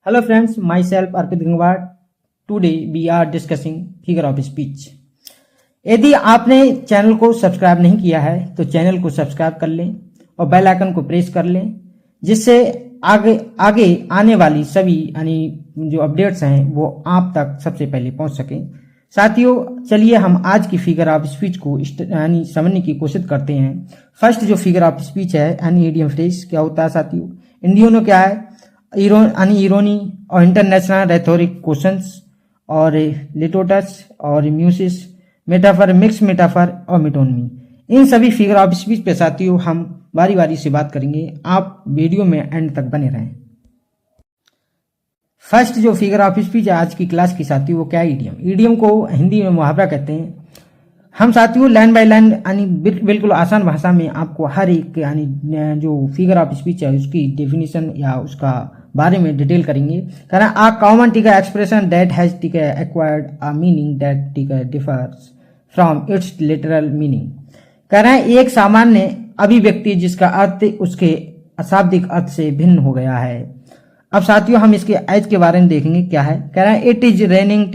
Hello friends, myself Arpit Gangwar. Today we are discussing figure of speech. यदि आपने channel को subscribe नहीं किया है तो चैनल को सब्सक्राइब कर लें और बेल आइकन को प्रेस कर लें, जिससे आगे आने वाली सभी यानी जो अपडेट्स हैं वो आप तक सबसे पहले पहुंच सकें। साथियों, चलिए हम आज की फिगर ऑफ स्पीच को यानी समझने की कोशिश करते हैं। फर्स्ट जो फिगर ऑफ स्पीच है यानी इडियम फ्रेज क्या होता है साथियों। इंडियनो क्या है, इरोनी और इंटरनेशनल रेथोरिक क्वेश्चंस और लिटोटस और म्यूसिस, मेटाफर, मिक्स मेटाफर और मिटोनमी, इन सभी फिगर ऑफ स्पीच पे साथियों हम बारी बारी से बात करेंगे। आप वीडियो में एंड तक बने रहें। फर्स्ट जो फिगर ऑफ स्पीच है आज की क्लास की साथियों वो क्या है, इडियम। इडियम को हिंदी में मुहावरा कहते हैं। हम साथियों लाइन बाय लाइन यानी बिल्कुल आसान भाषा में आपको हर एक यानी जो फिगर ऑफ स्पीच है उसकी डेफिनेशन या उसका बारे में डिटेल करेंगे। कहना a common expression that has acquired a meaning that differs from its literal meaning. कह रहे हैं एक सामान्य अभिव्यक्ति जिसका अर्थ उसके अशाब्दिक अर्थ से भिन्न हो गया है। अब साथियों हम इसके एज के बारे में देखेंगे क्या है। कह रहे हैं it is raining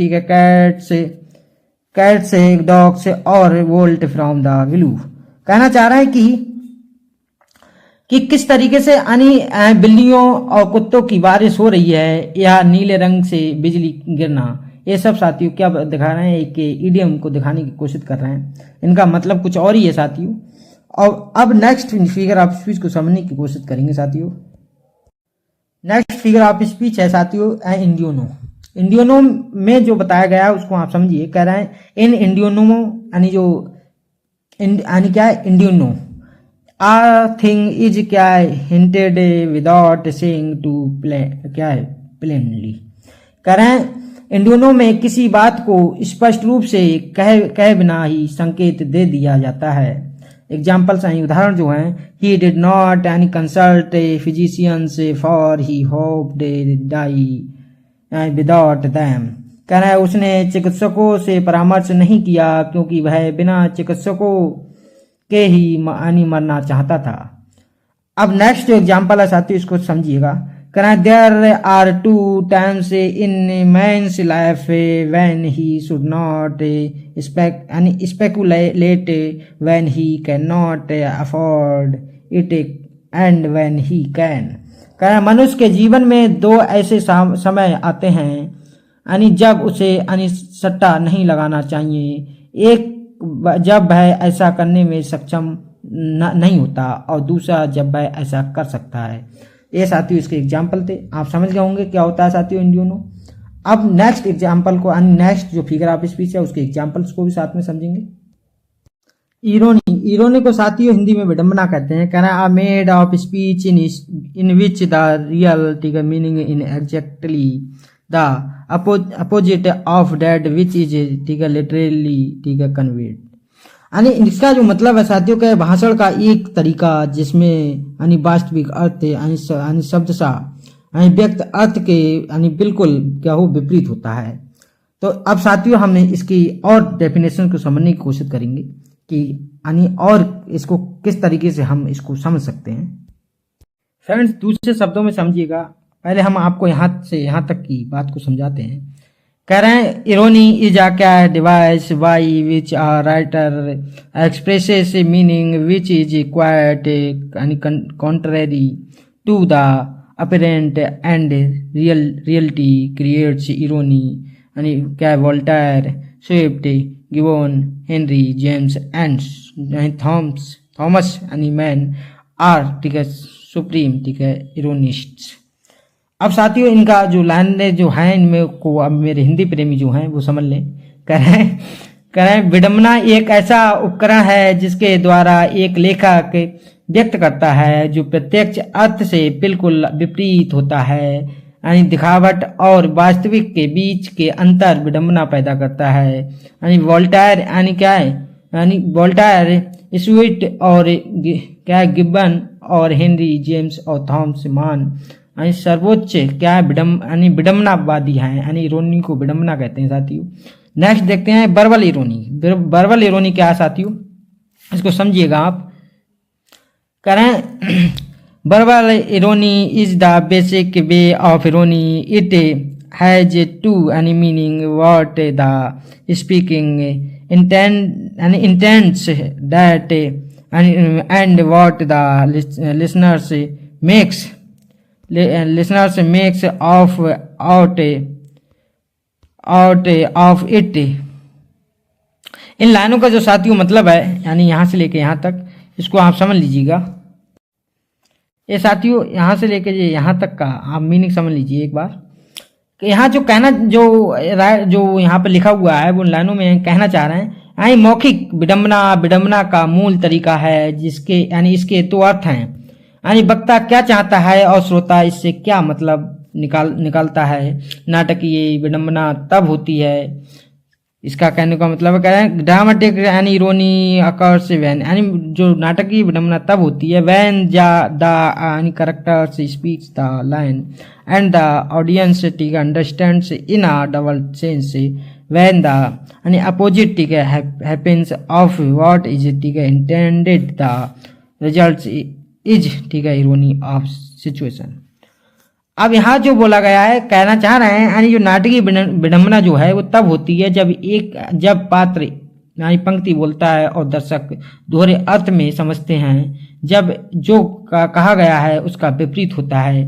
cats dogs और वोल्ट फ्रॉम द ब्लू। कहना चाह रहा है कि किस तरीके से बिल्लियों और कुत्तों की बारिश हो रही है या नीले रंग से बिजली गिरना, ये सब साथियों क्या दिखा रहे हैं कि इडियम को दिखाने की कोशिश कर रहे हैं। इनका मतलब कुछ और ही है साथियों। और अब नेक्स्ट फिगर ऑफ स्पीच को समझने की कोशिश करेंगे साथियों। नेक्स्ट फिगर ऑफ स्पीच है साथियों इंडियोनो। इंडियोनो में जो बताया गया है उसको आप समझिए। कह रहे हैं इन इंडियोनो यानी क्या है, इंडियोनो आ थिंग इज क्या है, हिंटेड विदाउट सेइंग टू क्या है प्लेनली। कह रहे हैं इंडियोनो में किसी बात को स्पष्ट रूप से कहे बिना ही संकेत दे दिया जाता है। एग्जाम्पल्स हैं, उदाहरण जो हैं, he did not any consult physicians for he hoped die without them. कह रहा है उसने चिकित्सकों से परामर्श नहीं किया क्योंकि वह बिना चिकित्सकों के ही मरना चाहता था। अब नेक्स्ट जो एग्जाम्पल है साथियों इसको समझिएगा। कह रहा है there are two times in man's life when he should not speculate when he can not afford it and when he can. कह रहा है मनुष्य के जीवन में दो ऐसे समय आते हैं यानी जब उसे सट्टा नहीं लगाना चाहिए। एक जब वह ऐसा करने में सक्षम नहीं होता और दूसरा जब वह ऐसा कर सकता है। ये साथियों इसके एग्जाम्पल थे, आप समझ गए होंगे क्या होता है साथियों इंडियोनो। अब नेक्स्ट एग्जाम्पल को नेक्स्ट जो फिगर ऑफ स्पीच है उसके एग्जाम्पल्स को भी साथ में समझेंगे। इरोनी को साथियों हिंदी में विडंबना कहते हैं। कहना है made of speech in which the real meaning in exactly the opposite of that which is literally conveyed. यानी इसका जो मतलब है साथियों का भाषण का एक तरीका जिसमें वास्तविक अर्थ यानी शब्दशः व्यक्त अर्थ के बिल्कुल क्या हो विपरीत होता है। तो अब साथियों हमने इसकी और डेफिनेशन को समझने की कोशिश करेंगे कि और इसको किस तरीके से हम इसको समझ सकते हैं। फ्रेंड्स दूसरे शब्दों में समझिएगा, पहले हम आपको यहाँ से यहाँ तक की बात को समझाते हैं। कह रहे हैं इरोनी इज अ क्या device by which a writer expresses meaning which is quite contrary to the apparent and reality creates irony. यानी क्या Voltaire, Swift, Gibbon, Henry James and Thomas Mann are supreme ironists. अब साथियों इनका जो line जो है इनमें को अब मेरे हिंदी प्रेमी जो हैं वो समझ लें। कह रहे हैं विडंबना एक ऐसा उपकरण है जिसके द्वारा एक लेखक व्यक्त करता है जो प्रत्यक्ष अर्थ से बिल्कुल विपरीत होता है। यानी दिखावट और वास्तविक के बीच के अंतर विडंबना पैदा करता है। यानी वोल्टायर क्या है, वोल्टायर, स्विफ्ट और क्या गिब्बन और हेनरी जेम्स और थॉमस मान सर्वोच्च क्या है विडंबनावादी हैं। यानी इरोनी को विडंबना कहते हैं साथियों। नेक्स्ट देखते हैं वर्बल इरोनी। वर्बल इरोनी क्या है साथियों, इसको समझिएगा आप। कह रहे हैं Verbal irony is the basic way of irony. It has two any meaning what the speaking intends that and what the listeners makes of out of it. इन लाइनों का जो साथियों मतलब है यानी यहाँ से लेके यहाँ तक इसको आप समझ लीजिएगा। ये साथियों यहाँ से लेके यहाँ तक का आप मीनिंग समझ लीजिए एक बार कि यहाँ जो कहना जो यहाँ पे लिखा हुआ है वो लाइनों में कहना चाह रहे हैं यानी मौखिक विडंबना का मूल तरीका है जिसके यानी इसके दो अर्थ हैं यानी वक्ता क्या चाहता है और श्रोता इससे क्या मतलब निकालता है। नाटकीय विडंबना तब होती है इसका कहने का मतलब कह रहे हैं ड्रामेटिक यानी इरोनी अकर्स व्हेन यानी जो नाटकीय विडंबना तब होती है व्हेन द यानी characters speaks the line and the audience ठीक understands in a double sense when the यानी अपोजिट ठीक है हैपेंस ऑफ व्हाट इज ठीक है इंटेंडेड द रिजल्ट्स इज ठीक है इरोनी ऑफ सिचुएशन। अब यहाँ जो बोला गया है कहना चाह रहे हैं यानी जो नाटकीय विडंबना जो है वो तब होती है जब पात्र यानी पंक्ति बोलता है और दर्शक दोहरे अर्थ में समझते हैं जब जो कहा गया है उसका विपरीत होता है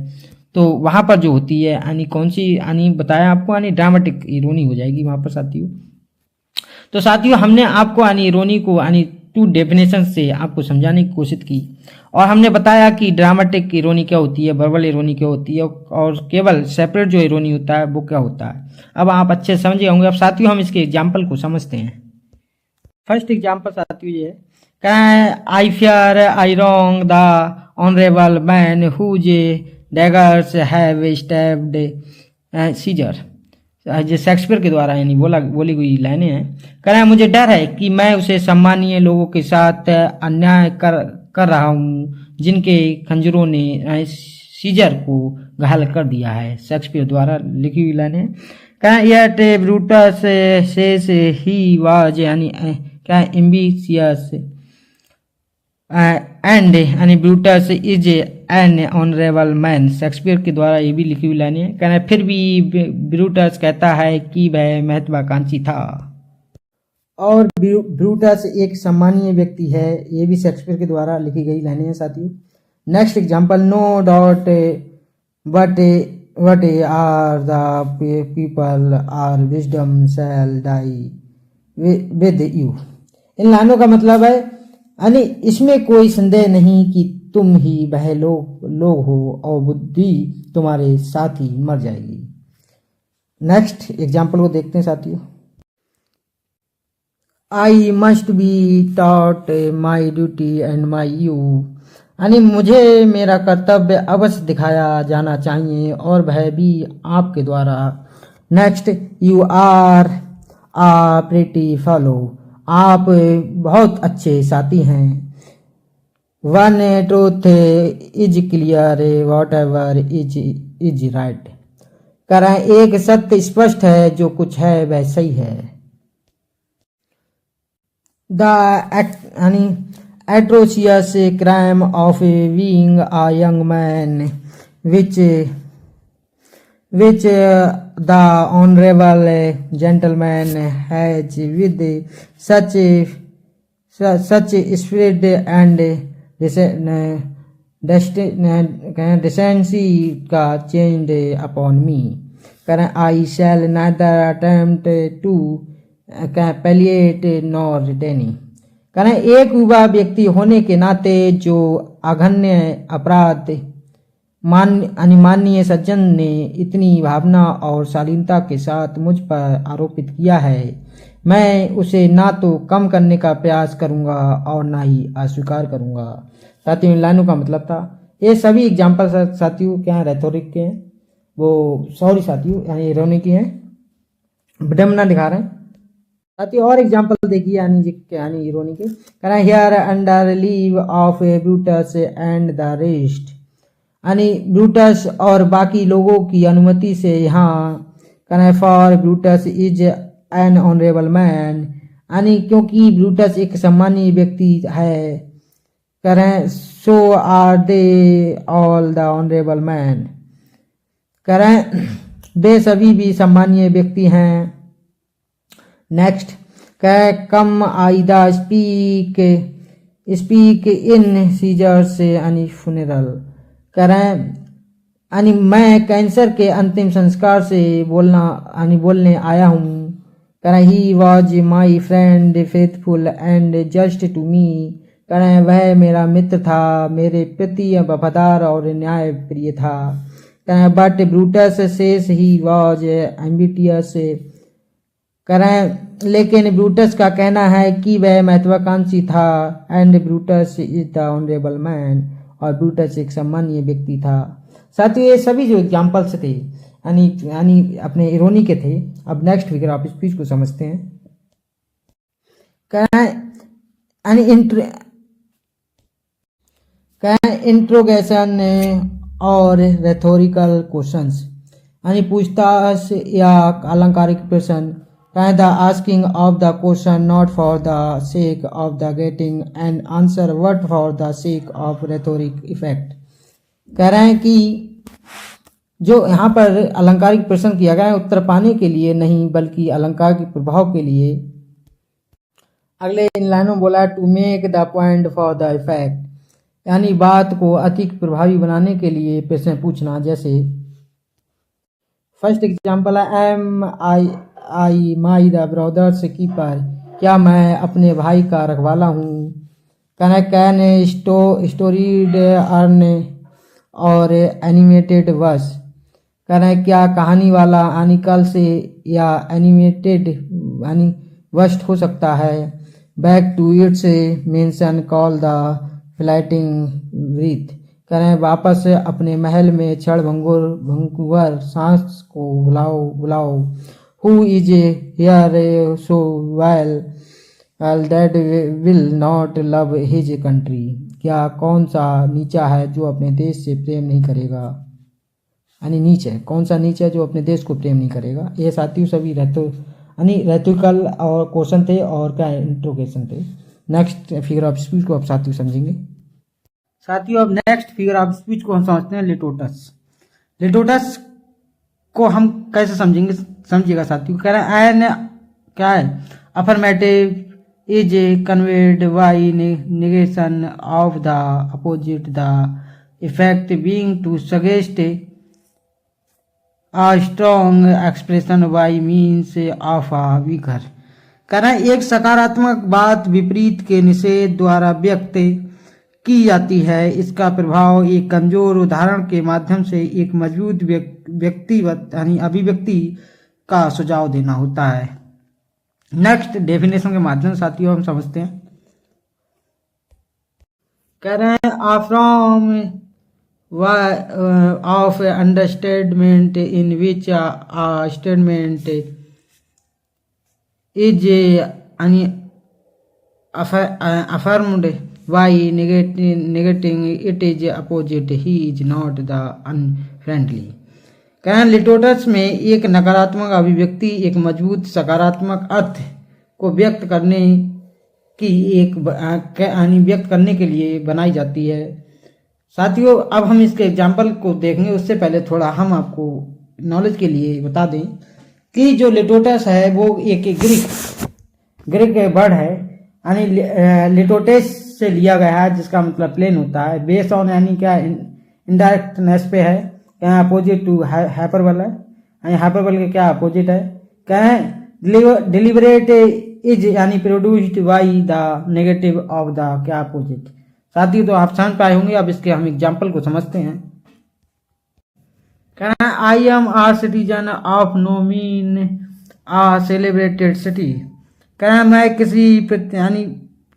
तो वहाँ पर जो होती है यानी कौन सी यानी बताया आपको यानी ड्रामेटिक इरोनी हो जाएगी वहाँ पर साथियों। तो साथियों हमने आपको यानी इरोनी को यानी टू डेफिनेशन से आपको समझाने की कोशिश की और हमने बताया कि ड्रामेटिक इरोनी क्या होती है, वर्बल इरोनी क्या होती है और केवल सेपरेट जो इरोनी होता है वो क्या होता है। अब आप अच्छे समझे होंगे। अब साथियों हम इसके एग्जाम्पल को समझते हैं। फर्स्ट एग्जाम्पल साथियों ये क्या है, I fear I wrong the honourable man whose daggers have stabbed Caesar. जो शेक्सपियर के द्वारा यानी बोली हुई लाइनें हैं। कह रहा है मुझे डर है कि मैं उसे सम्मानीय लोगों के साथ अन्याय कर रहा हूँ जिनके खंजरों ने सीजर को घायल कर दिया है। शेक्सपियर द्वारा लिखी हुई लाइनें। कह रहा है yet Brutus says he was यानी क्या एम्बिशियस एंड यानी Brutus is an honourable man. Shakespeare के द्वारा ये भी लिखी हुई लाइनें। कहना फिर भी ब्रूटस कहता है कि वह महत्वाकांक्षी था और ब्रूटस एक सम्मानीय व्यक्ति है। ये भी शेक्सपियर के द्वारा लिखी गई लाइनें हैं साथियों। Next example, no doubt what are the people are wisdom shall die with you. इन लाइनों का मतलब है यानी इसमें कोई संदेह नहीं कि तुम ही वह लोग हो और बुद्धि तुम्हारे साथ ही मर जाएगी। नेक्स्ट एग्जाम्पल को देखते हैं साथियों। I must be taught my duty and my you यानी मुझे मेरा कर्तव्य अवश्य दिखाया जाना चाहिए और वह भी आपके द्वारा। Next, you are a pretty fellow आप बहुत अच्छे साथी हैं। One truth is clear what ever is right. कह रहे हैं एक सत्य स्पष्ट है जो कुछ है वह सही है। The atrocious crime of being a young man which the honorable gentleman has with such spirit and decency changed upon me. I shall neither attempt to palliate nor retain. करें एक युवा व्यक्ति होने के नाते जो अघन्य अपराध माननीय सज्जन ने इतनी भावना और शालीनता के साथ मुझ पर आरोपित किया है मैं उसे ना तो कम करने का प्रयास करूंगा और ना ही अस्वीकार करूंगा। साथियों इन लाइनों का मतलब था। ये सभी एग्जाम्पल साथियों क्या हैं, रेथोरिक के हैं, वो सॉरी साथियों यानी इरोनी की हैं, विडंबना दिखा रहे हैं साथियों। और एग्जाम्पल देखिए यानी इरोनी के। कहना here under leave of Brutus and the rest यानी ब्रूटस और बाकी लोगों की अनुमति से यहाँ। कहना for Brutus is an honourable man यानी क्योंकि ब्रूटस एक सम्मानीय व्यक्ति है। करें so are they all the honourable man, करें वे सभी भी सम्मानीय व्यक्ति हैं। नेक्स्ट कह come I to speak speak in Caesar's यानी फुनरल, करें यानी मैं कैंसर के अंतिम संस्कार से बोलने आया हूँ। करें he was my friend faithful and just to me, करें वह मेरा मित्र था, मेरे प्रति वफादार और न्याय प्रिय था। करें but Brutus says he was ambitious, करें लेकिन ब्रूटस का कहना है कि वह महत्वाकांक्षी था। And Brutus is the honourable man, और ब्रूटस एक सम्मानीय व्यक्ति था। साथियों ये सभी जो एग्जाम्पल्स थे यानी अपने इरोनी के थे। अब नेक्स्ट फिगर ऑफ स्पीच को समझते हैं। इंट्रोगेशन और रेथोरिकल क्वेश्चंस यानी पूछताछ या अलंकारिक प्रश्न। The asking of the question not for the sake of the getting and answer but for the sake of rhetoric effect. कह रहे हैं कि जो यहाँ पर अलंकारिक प्रश्न किया गया है उत्तर पाने के लिए नहीं बल्कि अलंकार के प्रभाव के लिए। अगले इन लाइनों में बोला to make the point for the effect, यानी बात को अधिक प्रभावी बनाने के लिए प्रश्न पूछना। जैसे फर्स्ट एग्जाम्पल है am I my the brother's keeper, क्या मैं अपने भाई का रखवाला हूँ। Can storied urn or animated verse, करें क्या कहानी वाला यानी कल से या एनिमेटेड यानी वस्ट हो सकता है। Back to its mansion call the fleeting breath, करें वापस अपने महल में क्षण भंगुर सांस को बुलाओ। Who is here so well that will not love his country, क्या कौन सा नीचा है जो अपने देश से प्रेम नहीं करेगा। यानी नीच है, कौन सा नीच है जो अपने देश को प्रेम नहीं करेगा। ये साथियों सभी रेथोरिकल और क्वेश्चन थे और क्या इंट्रोगेशन थे। नेक्स्ट फिगर ऑफ स्पीच को आप साथियों समझेंगे। साथियों अब नेक्स्ट फिगर ऑफ स्पीच को हम समझते हैं लिटोटस। लिटोटस को हम कैसे समझेंगे, समझिएगा साथियों। कह रहे हैं एन क्या है affirmative is conveyed by negation of the opposite, the effect being to suggest a strong expression by means of a weaker, कह रहे हैं एक सकारात्मक बात विपरीत के निषेध द्वारा व्यक्त की जाती है। इसका प्रभाव एक कमजोर उदाहरण के माध्यम से एक मजबूत व्यक्तिगत यानी अभिव्यक्ति का सुझाव देना होता है। नेक्स्ट डेफिनेशन के माध्यम से साथियों हम समझते हैं। कह रहे हैं आ from of understatement in which a statement is affirmed by negating it is opposite, he is not the unfriendly। कहें लिटोटस में एक नकारात्मक अभिव्यक्ति एक मजबूत सकारात्मक अर्थ को व्यक्त करने के लिए बनाई जाती है। साथियों अब हम इसके एग्जाम्पल को देखेंगे उससे पहले थोड़ा हम आपको नॉलेज के लिए बता दें कि जो लिटोटस है वो एक ग्रीक वर्ड है यानी लिटोटेस से लिया गया है जिसका मतलब प्लेन होता है। बेस ऑन यानी क्या इनडायरेक्टनेस पे है, क्या अपोजिट टू हाइपरबल है यानी हाइपरबल के क्या अपोजिट है। कहें डिलिबरेट इज यानी produced by the negative of the क्या अपोजिट। साथियों तो आप समझ पाए होंगे। अब इसके हम एग्जाम्पल को समझते हैं। कहना I am a citizen of no mean a celebrated city, कहना मैं किसी यानी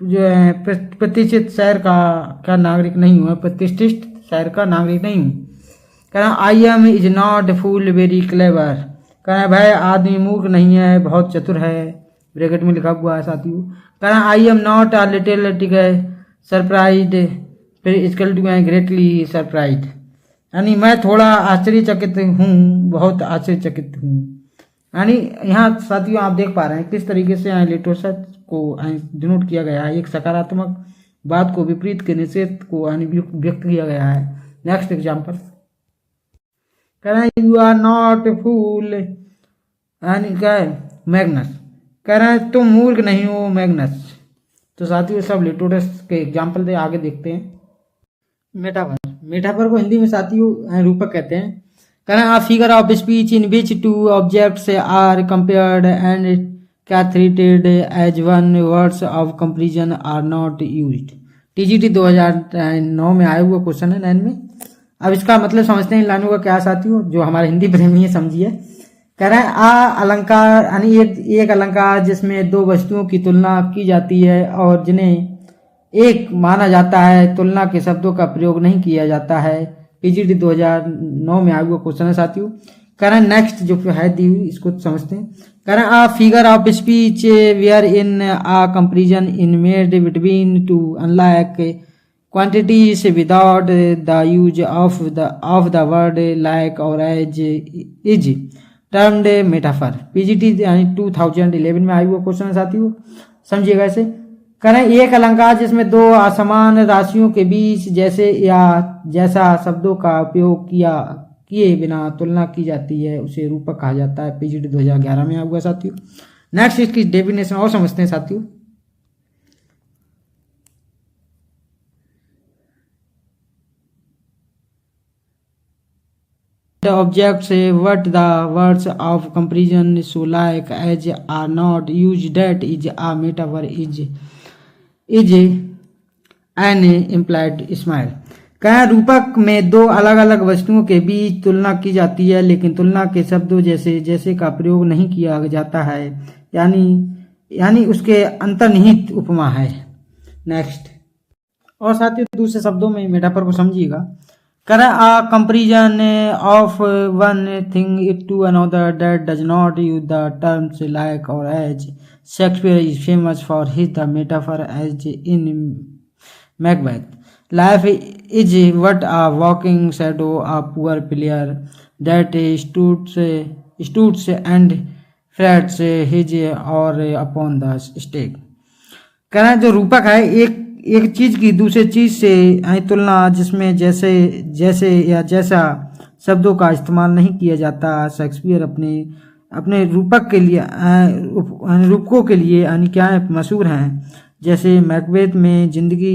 जो है प्रतिष्ठित शहर का क्या नागरिक नहीं हूँ, प्रतिष्ठित शहर का नागरिक नहीं हूँ। कहना I am is not fool very clever, कहना भाई आदमी मूर्ख नहीं है बहुत चतुर है, ब्रैकेट में लिखा हुआ है साथियों। कहना I am not a little surprised फिर इसकल टू मैं ग्रेटली सरप्राइज्ड, यानी मैं थोड़ा आश्चर्यचकित हूँ बहुत आश्चर्यचकित हूँ। यानी यहाँ साथियों आप देख पा रहे हैं किस तरीके से लिटोटस को डिनोट किया गया है। एक सकारात्मक बात को विपरीत के निषेध को यानी व्यक्त किया गया है। नेक्स्ट एग्जाम्पल, कह रहे हैं यू आर नॉट फूल यानी क्या है मैग्नस, कह रहे हैं तुम मूर्ख नहीं हो मैग्नस। तो साथियों सब लिटोरस के एग्जाम्पल थे, आगे देखते हैं। मेटाफर, मेटाफर को हिंदी में साथियों रूपक कहते हैं। कह रहे हैं a figure of speech in which two objects are compared and treated as one, words of comparison are not used. TGT 2009 में आया हुआ क्वेश्चन है 9 में। अब इसका मतलब समझते हैं इन लाइनों का क्या साथियों, जो हमारे हिंदी प्रेमी है समझिए। कह रहे हैं आ अलंकार यानी एक अलंकार जिसमें दो वस्तुओं की तुलना की जाती है और जिन्हें एक माना जाता है, तुलना के शब्दों का प्रयोग नहीं किया जाता है। पीजीटी 2009 में आया हुआ क्वेश्चन है साथियों। कह रहे हैं नेक्स्ट जो है दी हुई इसको समझते हैं। कह रहे हैं a figure of speech where in a comparison in made between two unlike quantities without the use of the word like और as is termed metaphor. PGT यानी 2011 में आया हुआ क्वेश्चन है साथियों, समझिएगा इसे। कह रहे हैं एक अलंकार जिसमें दो असमान राशियों के बीच जैसे या जैसा शब्दों का उपयोग किए बिना तुलना की जाती है उसे रूपक कहा जाता है। पीजीटी 2011 में आया हुआ साथियों। नेक्स्ट इसकी डेफिनेशन और समझते हैं साथियों। The objects what the words of comparison so like as are not used that is a metaphor is an implied smile। कहा रूपक में दो अलग अलग वस्तुओं के बीच तुलना की जाती है लेकिन तुलना के शब्दों जैसे जैसे का प्रयोग नहीं किया जाता है, यानी उसके अंतर्निहित उपमा है। नेक्स्ट और साथियों दूसरे शब्दों में मेटाफर को समझिएगा। करें a comparison of one thing to another that does not use the terms like और as. Shakespeare is famous for his the metaphor as in Macbeth. Life is what a walking shadow a poor player that struts and frets his और upon the stage. कहना जो रूपक है एक चीज की दूसरे चीज से तुलना जिसमें जैसे या जैसा शब्दों का इस्तेमाल नहीं किया जाता। शेक्सपियर अपने रूपक के लिए रूपकों के लिए यानी क्या है मशहूर हैं। जैसे मैकबेथ में जिंदगी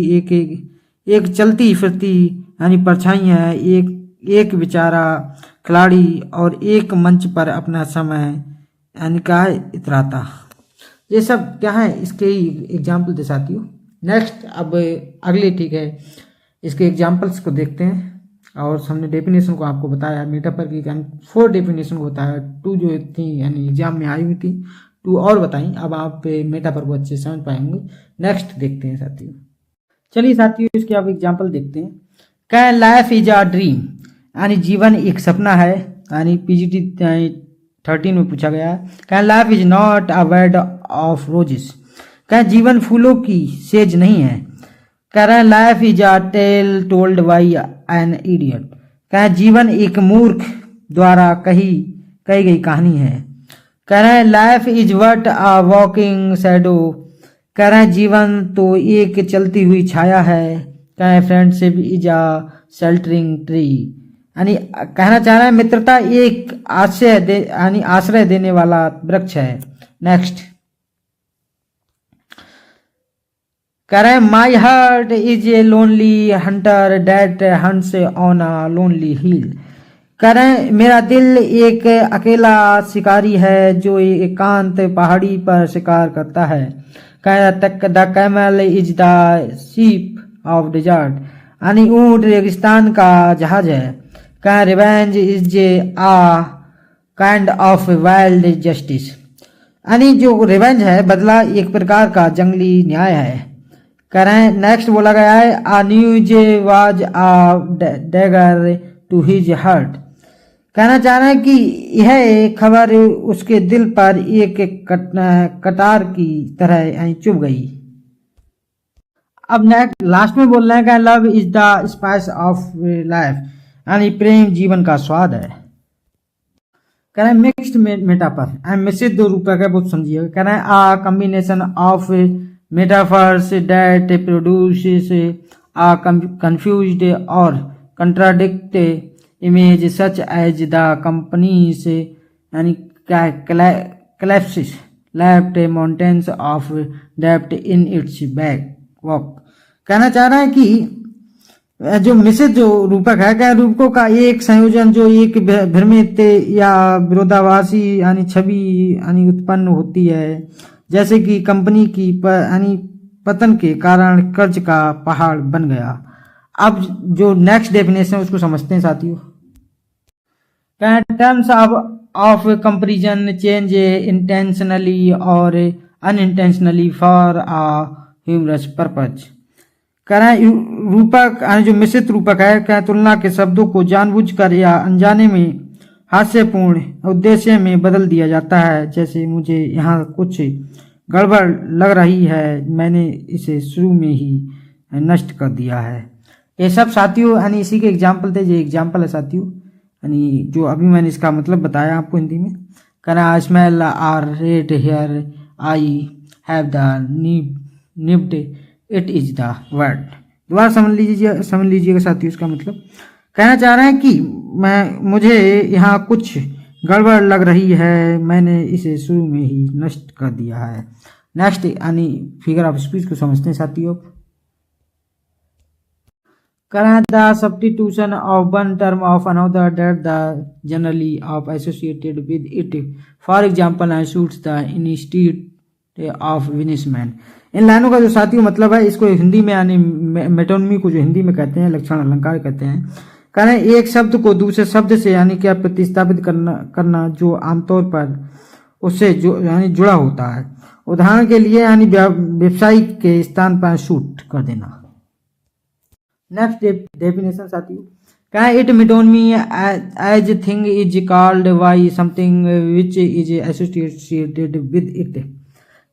एक चलती फिरती यानी परछाई है, एक बेचारा खिलाड़ी और एक मंच पर अपना समय यानी क्या है इतराता। ये सब क्या है इसके एग्जाम्पल दे साथियों। नेक्स्ट अब अगले ठीक है इसके एग्जाम्पल्स को देखते हैं और हमने डेफिनेशन को आपको बताया मेटाफर की 4 डेफिनेशन को बताया, 2 जो थी यानी एग्जाम में आई हुई थी 2 और बताई। अब आप मेटाफर को अच्छे से समझ पाएंगे। नेक्स्ट देखते हैं साथियों। चलिए साथियों इसके आप एग्जाम्पल देखते हैं। क्या लाइफ इज अ ड्रीम यानी जीवन एक सपना है, यानी पीजीटी 13 में पूछा गया है। क्या life is not a bed of roses, क्या जीवन फूलों की सेज नहीं है। कह रहे हैं life is a tale told by an idiot, क्या जीवन एक मूर्ख द्वारा कही गई कहानी है। कह रहे हैं life is what a walking shadow, कह रहे हैं जीवन तो एक चलती हुई छाया है। कह रहे हैं friendship is a sheltering tree, यानी कहना चाह रहे हैं मित्रता एक आश्रय देने वाला वृक्ष है। नेक्स्ट कह रहे हैं my heart is a lonely hunter that hunts on a lonely hill, कह रहे हैं मेरा दिल एक अकेला शिकारी है जो एकांत पहाड़ी पर शिकार करता है। कह the camel is the sheep of desert, यानी ऊंट रेगिस्तान का जहाज है। कह revenge is a kind of wild justice, यानी जो रिवेंज है बदला एक प्रकार का जंगली न्याय है। कह रहे हैं नेक्स्ट बोला गया है a news was a dagger to his heart, कहना चाह रहे हैं कि यह खबर उसके दिल पर एक कटार की तरह चुभ गई। अब नेक्स्ट लास्ट में बोल रहे हैं कि love is the spice of life, यानी प्रेम जीवन का स्वाद है। कह रहे हैं मिक्स्ड मेटाफर मिश्रित 2 रूपक है बहुत समझिएगा। कह रहे हैं a combination of metaphors that produces a confused or contradict image such as the company's and collapses left mountains of debt in its backwalk। कहना चाह रहा है कि जो मिश्रित जो रूपक है, क्या रूपकों का एक संयोजन जो एक भ्रमित या विरोधाभासी यानी छवि यानी उत्पन्न होती है, जैसे कि कंपनी की यानी पतन के कारण कर्ज का पहाड़ बन गया। अब जो नेक्स्ट डेफिनेशन है उसको समझते हैं साथियों। Terms of comparison change intentionally और unintentionally for a humorous purpose. कह रहे हैं रूपक जो मिश्रित रूपक है, क्या तुलना के शब्दों को जानबूझकर या अनजाने में हास्यपूर्ण उद्देश्य में बदल दिया जाता है। जैसे मुझे यहाँ कुछ गड़बड़ लग रही है, मैंने इसे शुरू में ही नष्ट कर दिया है। ये सब साथियों यानी इसी के एग्जाम्पल थे। ये एग्जाम्पल है साथियों यानी जो अभी मैंने इसका मतलब बताया आपको हिंदी में। कह रहा है smell are red hair I have the nibbed it is the word. दोबारा समझ लीजिएगा साथियों इसका मतलब। कहना चाह रहे हैं कि मुझे यहाँ कुछ गड़बड़ लग रही है, मैंने इसे शुरू में ही नष्ट कर दिया है। नेक्स्ट यानी फिगर ऑफ स्पीच को समझते हैं साथियों। करें the substitution of one term of another that the generally of associated with it, for example I shoots the institute of विनिसमैन। इन लाइनों का जो साथियों मतलब है, इसको हिंदी में यानी मेटोनमी को जो हिंदी में कहते हैं, लक्षण अलंकार कहते हैं। करें एक शब्द को दूसरे शब्द से यानी क्या प्रतिस्थापित करना जो आमतौर पर उससे जो यानी जुड़ा होता है। उदाहरण के लिए यानी व्यवसायिक के स्थान पर शूट कर देना। नेक्स्ट डेफिनेशन साथियों, क्या it metonymy as thing is called by something which is associated with it.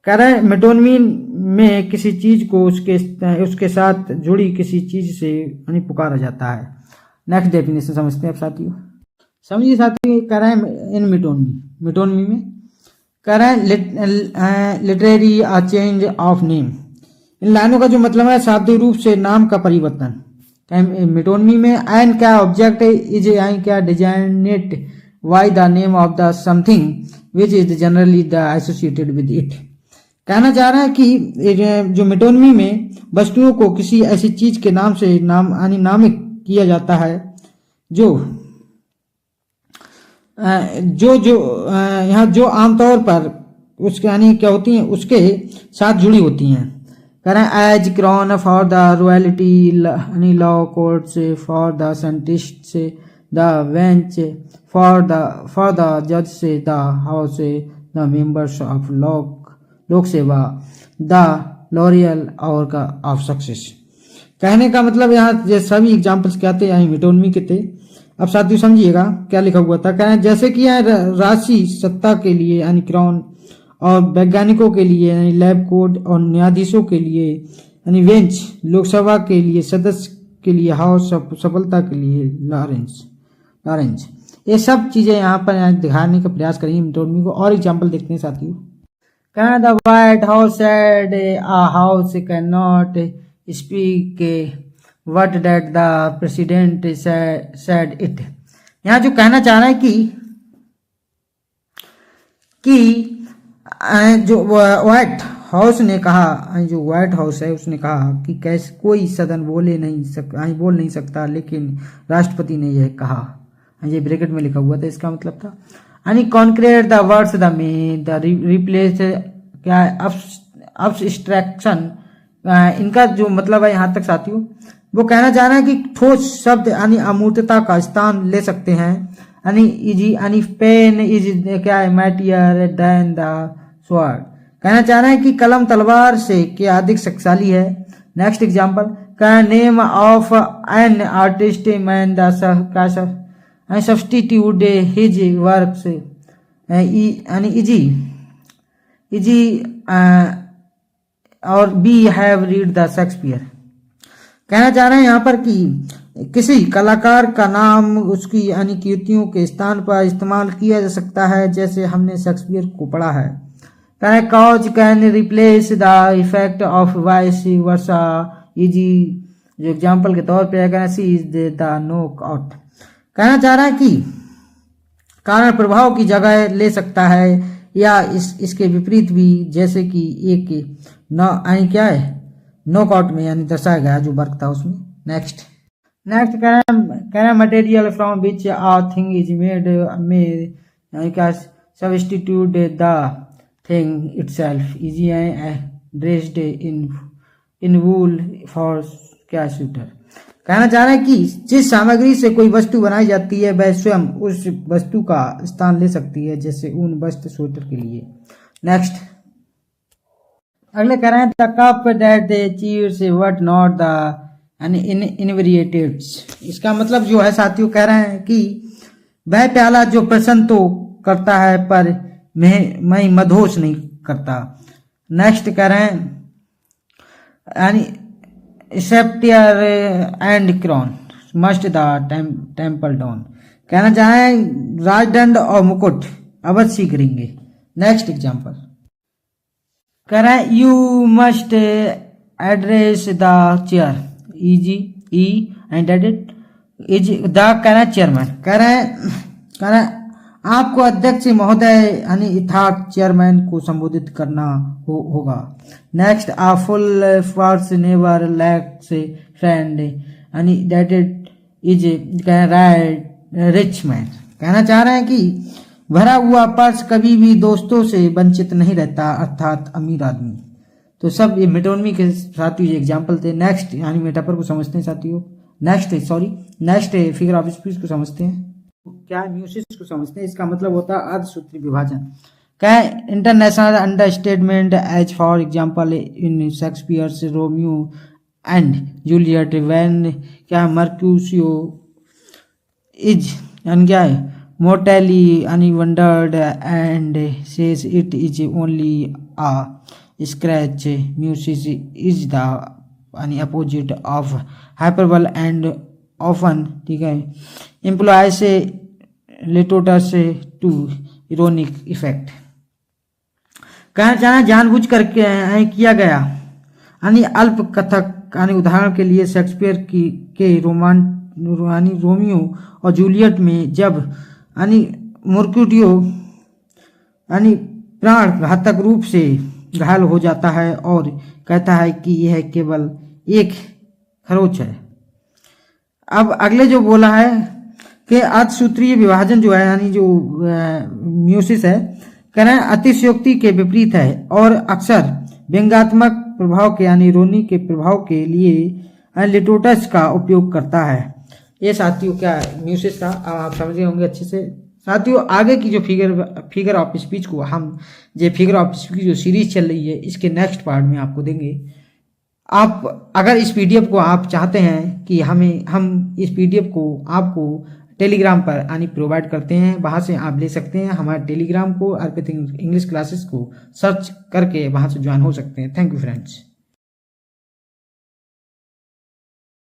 कह रहा है मेटोनमी में किसी चीज को उसके साथ जुड़ी किसी चीज से यानी पुकारा जाता है। नेक्स्ट डेफिनेशन समझते हैं अब साथियों। समझिए साथियों, कह रहा है इन मेटोनमी में कह रहा है literary a change of name. इन लाइनों का जो मतलब है शाब्दिक रूप से नाम का परिवर्तन। मेटोनमी में एन क्या ऑब्जेक्ट इज क्या designate by the name of the something which is generally the associated with it. कहना चाह रहा है कि जो मेटोनमी में वस्तुओं को किसी ऐसी चीज के नाम से नामित किया जाता है जो यहाँ जो आमतौर पर उसके यानी क्या होती हैं उसके साथ जुड़ी होती हैं। कह रहे हैं as crown for the royalty यानी law courts for the scientist the bench for the जज से the house the members of Lok Seva the L'Oréal और का ऑफ सक्सेस। कहने का मतलब यहाँ ये सभी एग्जाम्पल्स क्या थे, यहाँ मेटोनमी के थे। अब साथियों समझिएगा क्या लिखा हुआ था। कह जैसे कि यहाँ राशि सत्ता के लिए यानी क्राउन और वैज्ञानिकों के लिए यानी लैब कोड और न्यायाधीशों के लिए यानी बेंच, लोकसभा के लिए सदस्य के लिए हाउस, सफलता के लिए लॉरेंस। ये सब चीजें यहाँ पर दिखाने का प्रयास करेंगे मेटोनमी को। और एग्जाम्पल देखते हैं साथियों। कह the white house said a house can not speak what that the president said it. यहाँ जो कहना चाह रहा है कि जो व्हाइट हाउस ने कहा, जो व्हाइट हाउस है उसने कहा कि कैसे कोई सदन बोल नहीं सकता, लेकिन राष्ट्रपति ने यह कहा। ये ब्रैकेट में लिखा हुआ था, इसका मतलब था यानी कॉन्क्रीट द वर्ड्स द में द रिप्लेस क्या अब्स्ट्रैक्शन। इनका जो मतलब है यहाँ तक साथियों वो कहना चाह रहा है कि ठोस शब्द यानी अमूर्तता का स्थान ले सकते हैं। यानी इजी यानी पेन इज क्या है मैटियर देन द स्वॉर्ड। कहना चाह रहे हैं कि कलम तलवार से क्या अधिक शक्तिशाली है। नेक्स्ट एग्जांपल, का name of an artist man the substitute his work से यानी इजी और we have read the Shakespeare. कहना चाह रहे हैं यहाँ पर कि किसी कलाकार का नाम उसकी यानी कृतियों के स्थान पर इस्तेमाल किया जा सकता है, जैसे हमने शेक्सपियर को पढ़ा है। करें cause can replace the effect of vice versa easy जो एग्जाम्पल के तौर पे कहना सी इज द नॉक आउट कहना चाह रहा है कि कारण प्रभाव की जगह ले सकता है या इसके विपरीत भी, जैसे कि एक यानी क्या है नॉकआउट में यानी दर्शाया गया जो वर्क था उसमें। नेक्स्ट कह रहा है material from which a thing is made यानी क्या substitute the thing itself eg dressed in wool for क्या शूटर कहना चाह रहे हैं कि जिस सामग्री से कोई वस्तु बनाई जाती है वह स्वयं उस वस्तु का स्थान ले सकती है, जैसे ऊन वस्त्र स्वेटर के लिए। नेक्स्ट अगले कह रहे हैं the cup that they cheers what not the inebriates. इसका मतलब जो है साथियों कह रहे हैं कि वह प्याला जो प्रसन्न तो करता है पर मैं मदहोश नहीं करता। नेक्स्ट कह रहे हैं यानी sceptre and crown must the temple down कहना चाहें राजदंड और मुकुट अवश्य करेंगे। नेक्स्ट एग्जांपल कह रहे हैं you must address the chair easy E and is the कह रहे हैं चेयरमैन कह रहे हैं आपको अध्यक्ष महोदय यानी यथार्थ चेयरमैन को संबोधित करना होगा। Next a full purse never lacks friend यानी दैट इज रिच मैन कहना चाह रहे हैं कि भरा हुआ पर्स कभी भी दोस्तों से वंचित नहीं रहता, अर्थात अमीर आदमी। तो सब ये मेटोनमी के साथियों ये एग्जाम्पल थे। नेक्स्ट यानी मेटाफर को समझते हैं साथियों। नेक्स्ट फिगर ऑफ स्पीच को समझते हैं। क्या म्यूसिस को समझते हैं। इसका मतलब होता है अर्धसूत्री विभाजन। क्या है international understatement as for example in Shakespeare's Romeo and Juliet when क्या मर्क्यूसियो इज यानी क्या है मोर्टली यानी wounded and says it is only a scratch meiosis is the यानी opposite of hyperbole and often ठीक है एम्प्लॉय से लेटोटस to इरोनिक effect कहना चाहे जानबूझ करके किया गया यानी अल्प कथक यानी उदाहरण के लिए शेक्सपियर के रोमियो और जूलियट में जब यानी मर्क्यूटियो यानी प्राण घातक रूप से घायल हो जाता है और कहता है कि यह केवल एक खरोच है। अब अगले जो बोला है कि अर्धसूत्रीय विभाजन जो है यानी जो म्यूसिस है कह रहे हैं अतिशयोक्ति के विपरीत है और अक्सर व्यंग्यात्मक प्रभाव के यानी इरोनी के प्रभाव के लिए लिटोटस का उपयोग करता है। ये साथियों क्या म्यूसिस था, आप समझ गए होंगे अच्छे से। साथियों आगे की जो फिगर ऑफ स्पीच को हम जो फिगर ऑफ स्पीच जो सीरीज चल रही है इसके नेक्स्ट पार्ट में आपको देंगे। आप अगर इस पीडीएफ को आप चाहते हैं कि हम इस पीडीएफ को आपको टेलीग्राम पर यानी प्रोवाइड करते हैं, वहां से आप ले सकते हैं। हमारे टेलीग्राम को अर्पित इंग्लिश क्लासेस को सर्च करके वहां से ज्वाइन हो सकते हैं। Thank you friends.